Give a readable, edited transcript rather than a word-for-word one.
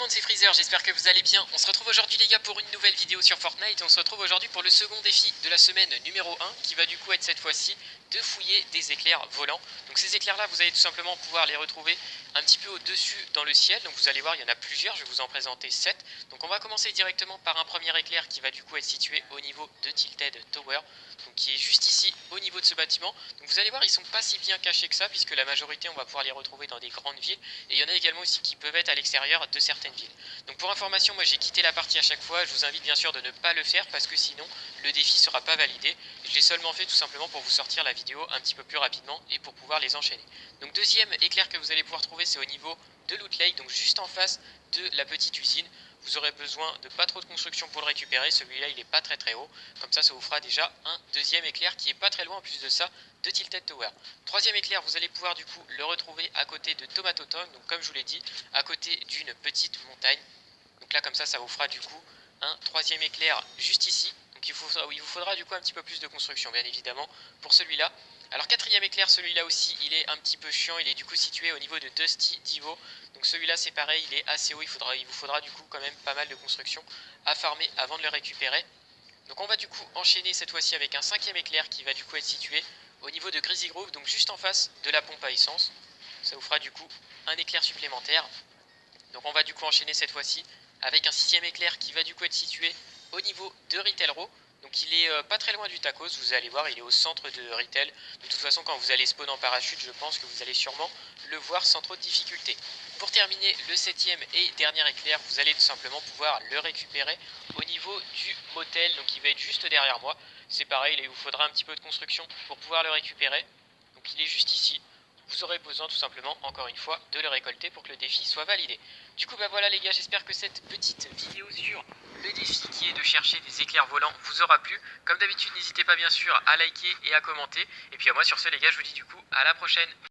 monde, c'est Freezer, j'espère que vous allez bien. On se retrouve aujourd'hui les gars pour une nouvelle vidéo sur Fortnite. On se retrouve aujourd'hui pour le second défi de la semaine numéro 1 qui va du coup être cette fois-ci de fouiller des éclairs volants. Donc ces éclairs là vous allez tout simplement pouvoir les retrouver un petit peu au-dessus dans le ciel. Donc vous allez voir il y en a plusieurs, je vais vous en présenter 7. Donc on va commencer directement par un premier éclair qui va du coup être situé au niveau de Tilted Tower. Donc qui est juste ici au niveau de ce bâtiment. Donc vous allez voir ils sont pas si bien cachés que ça puisque la majorité on va pouvoir les retrouver dans des grandes villes. Et il y en a également aussi qui peuvent être à l'extérieur de certaines villes. Donc pour information, moi j'ai quitté la partie à chaque fois. Je vous invite bien sûr de ne pas le faire parce que sinon le défi ne sera pas validé. Je l'ai seulement fait tout simplement pour vous sortir la vidéo un petit peu plus rapidement et pour pouvoir les enchaîner. Donc deuxième éclair que vous allez pouvoir trouver, c'est au niveau de Loot Lake, donc juste en face de la petite usine. Vous aurez besoin de pas trop de construction pour le récupérer, celui-là il est pas très haut, comme ça vous fera déjà un deuxième éclair qui est pas très loin en plus de ça de Tilted Tower. Troisième éclair, vous allez pouvoir du coup le retrouver à côté de Tomato Town, donc comme je vous l'ai dit, à côté d'une petite montagne. Donc là comme ça vous fera du coup un troisième éclair juste ici. Donc il vous faudra du coup un petit peu plus de construction bien évidemment pour celui-là. Alors quatrième éclair, celui-là aussi il est un petit peu chiant, il est du coup situé au niveau de Dusty Divo. Donc celui-là c'est pareil, il est assez haut, il vous faudra du coup quand même pas mal de construction à farmer avant de le récupérer. Donc on va du coup enchaîner cette fois-ci avec un cinquième éclair qui va du coup être situé au niveau de Greasy Grove, donc juste en face de la pompe à essence. Ça vous fera du coup un éclair supplémentaire. Donc on va du coup enchaîner cette fois-ci avec un sixième éclair qui va du coup être situé au niveau de Retail Row. Donc il est pas très loin du tacos, vous allez voir, il est au centre de Retail. De toute façon quand vous allez spawn en parachute, je pense que vous allez sûrement le voir sans trop de difficulté. Pour terminer, le septième et dernier éclair, vous allez tout simplement pouvoir le récupérer au niveau du motel, donc il va être juste derrière moi. C'est pareil, il vous faudra un petit peu de construction pour pouvoir le récupérer. Donc il est juste ici. Vous aurez besoin tout simplement, encore une fois, de le récolter pour que le défi soit validé. Du coup, bah voilà les gars, j'espère que cette petite vidéo sur le défi qui est de chercher des éclairs volants vous aura plu. Comme d'habitude, n'hésitez pas bien sûr à liker et à commenter. Et puis à moi sur ce les gars, je vous dis du coup à la prochaine.